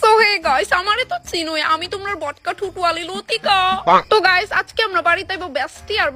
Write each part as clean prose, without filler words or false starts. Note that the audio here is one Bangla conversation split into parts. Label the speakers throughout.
Speaker 1: সো হে গাইস, আমারে তো চিনোই, আমি তোমার বটকা ঠুটওয়ালি লতিকা। তো গাইস, আজকে আমরা বাড়িতে আইবো বেস্টি আর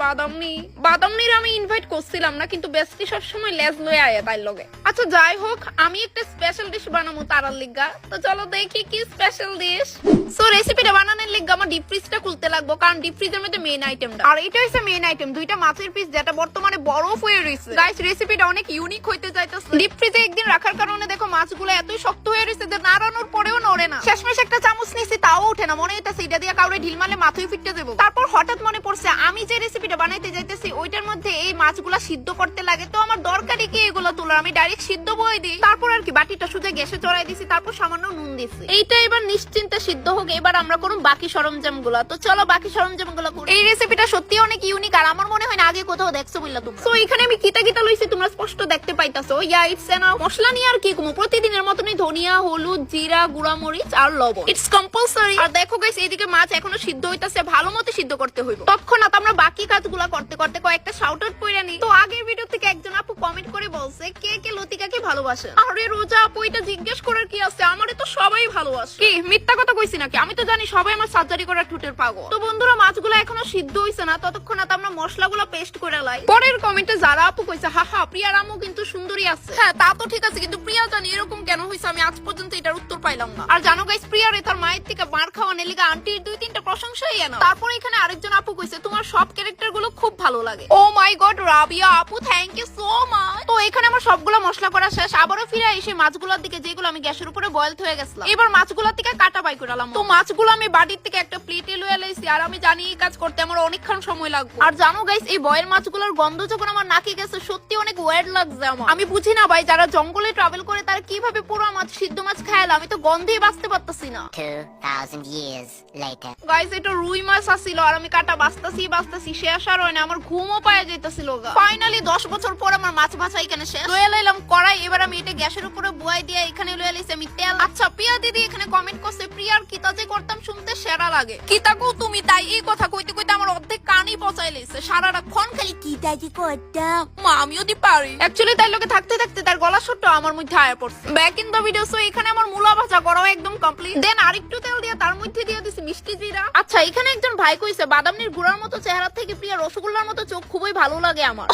Speaker 1: বাদামনির আমি ইনভাইট করছিলাম না, কিন্তু বেস্টি সবসময় লেজ লয়ে আয় তাই লগে। আচ্ছা যাই হোক, আমি একটা স্পেশাল ডিশ বানাবো তারার লিগা। তো চলো দেখি কি স্পেশাল ডিশ। সো রেসিপিটা বানানোর লিগা আমার ডিপ ফ্রিজটা খুলতে লাগবো, কারণ ডিপ ফ্রিজের মধ্যে মেইন আইটেমটা, আর এটা হইছে মেইন আইটেম, দুইটা মাছের পিস যেটা বর্তমানে বরফ হয়ে রইছে। গাইস, রেসিপিটা অনেক ইউনিক হইতে যাইতাছে। ডিপ ফ্রিজে একদিন রাখার কারণে দেখো মাছগুলো এতই শক্ত হয়ে রইছে যে নাড়ানোর পরেও নড়ে না। শেষমেশ একটা চামচ নিছি, তাও ওঠে না। মনে হইতাছে এটা দিয়ে কাউরে ঢিল মারলে মাথায় ফিটতে দেবো। তারপর হঠাৎ মনে পড়ছে আমি যে রেসিপিটা বানাইতে যাইতেছি ওইটার মধ্যে এই মাছগুলা সিদ্ধ করতে লাগে, তো আমার দরকারই কি এগুলো তোলার, আমি ডাইরেক্ট সিদ্ধ বই দিই। তারপর আর কি বাটিটা সোজা গ্যাসে চড়াই দিছি, তারপর সামান্য নুন দিছি। এইটা এবার নিশ্চিন্তে সিদ্ধ হোক, এবার আমরা করুন বাকি সরঞ্জামগুলো। তো চলো বাকি সরঞ্জামগুলো করি। এই রেসিপিটা সত্যি অনেক ইউনিক, আর আমার মনে হয় না আগে কোথাও দেখছো বললা তুমি। সো এখানে আমি কিতা লইছি তোমরা স্পষ্ট দেখতে পাইতাছো। Yeah it's enough. মশলা নিয়ে আর কি কমু, প্রতিদিনের মতনই ধনিয়া, হলুদ, জিরা, গুঁড়া মরিচ আর লবণ, ইটস কম্পালসরি। আর দেখো গাইস, এইদিকে মাছ এখনো সিদ্ধ হইতাছে, ভালো মতো সিদ্ধ করতে হইব। তৎক্ষণাৎ আমরা বাকি কাজগুলো করতে করতে কয়েকটা শাউট আউট কইরা নি। তো আগের ভিডিও থেকে একজন আপু কমেন্ট করে বলছে কে কে লতিকাকে ভালোবাসে। আরে রোজা আপু, এটা জিজ্ঞেস করার কি আছে, আমারে তো সবাই ভালোবাসে। কি মিথ্যা কথা কইছি নাকি? আমি তো জানি সবাই আমার সার্জারি করার ঠুটের পাগল। তো বন্ধুরা, মাছগুলো এখনো সিদ্ধ হইছে না, ততক্ষণাৎ আমরা মশলাগুলো পেস্ট করে লাই। পরের কমেন্টে যারা আপু কইছে হা প্রিয়ার আম্মু কিন্তু সুন্দরী আছে। হ্যাঁ তা তো ঠিক আছে, কিন্তু প্রিয়া জানি এরকম কেন হইছে আমি আজ পর্যন্ত এটার উত্তর পাইলাম না। আর জানো গাইস, প্রিয়ারে তার মায়ের থেকে মার খাওয়া নেলিগা আন্টির 2-3টা প্রশংসাই এনা। তারপর এখানে আরেকজন আপু কইছে তোমার সব ক্যারেক্টার গুলো খুব ভালো লাগে। ও মাই গড রাবিয়া আপু, থ্যাংক ইউ সো মাচ। তো এখানে আমার সবগুলো মশলা করা শেষ। আবারও ফিরে এসে মাছগুলোর দিকে, যেগুলো আমি গ্যাসের উপরে বয়েল হয়ে গেছিলাম, এবার মাছগুলোর থেকে কাটা বাই করালাম। তো মাছগুলো আমি বাড়ির থেকে একটা প্লেটে লয়ে লাইছি, আর আমি জানি এই কাজ করতে আমার অনেকক্ষণ সময় লাগবে। আর জানো গাইস, এই বয়েল মাছগুলোর গন্ধ যখন আমার নাকে গেছে সত্যি অনেক ওয়ার্ড লাগছে আমার। আমি বুঝি না ভাই, যারা জঙ্গলে ট্রাভেল করে তারা কিভাবে পুরো মাছ, সিদ্ধ মাছ খায়, আমি তো গন্ধেই বাঁচতে পারতাছি না।
Speaker 2: 2000 years later.
Speaker 1: গাইস, এটা রুই মাছ আসছিল, আর আমি কাটা বাঁচতাছি শেষ আর হয় না, আমার ঘুমও পাওয়া যাইতাছিল। ফাইনালি 10 বছর পর আমার মাছ ভাজা এখানে শেষ। লয়ে লাইলাম কড়াই, এবার আমি এটা গ্যাসের উপরে বুয়াই দিয়ে এখানে লয়ে লাইছি আমি তেল। আচ্ছা, প্রিয়া দিদি এখানে কমেন্ট করছে প্রিয়ার কিতা যে করতাম শুনতে সেরা লাগে। কিতা কও তুমি? তাই এই কথা কইতে কইতে আমার অর্ধেক কানই পচাই লইছে। সারাক্ষণ খালি কিতা যে করতাম মা, আমিও দি পারি। অ্যাকচুয়ালি তাই লোকে থাকতে থাকতে তার গলা সুরটা আমার মধ্যে আয়া পড়ছে। Back in the video. So এখানে আমার মূলা ভাজা করাও একদম কমপ্লিট। দেন আরেকটু তেল দিয়ে তার মধ্যে দিয়ে দিছি মিষ্টি জিরা। আচ্ছা, এখানে একজন ভাই কইছে বাদামনির গুড়ার মতো চেহারা থেকে প্রিয়া রসগোল্লার মতো চোখ খুবই ভালো লাগে আমার।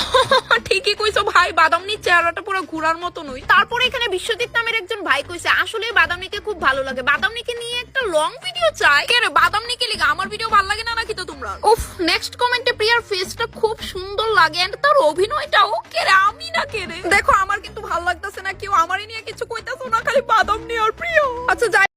Speaker 1: ঠিকই কইছো ভাই, বাদামনির চেহারাটা পুরো ঘোড়ার মতো নই। তারপর এখানে বিশ্বজিৎ নামের একজন ভাই কইছে আসলে বাদামনিকে খুব ভালো লাগে, বাদামনিকে নিয়ে একটা লং ভিডিও চাই। কে রে বাদামনিকে লিগা আমার ভিডিও ভালো লাগে না নাকি তো তোমরা? উফ, নেক্সট কমেন্টে প্রিয়ার ফেসটা খুব সুন্দর লাগে, এন্ড তার অভিনয়টাও। কে রে আমি না কে রে? দেখো আমার কিন্তু ভালো লাগতেছে না, কেউ আমারই নিয়ে কিছু কইতাছো না, খালি বাদামনি আর প্রিয়। আচ্ছা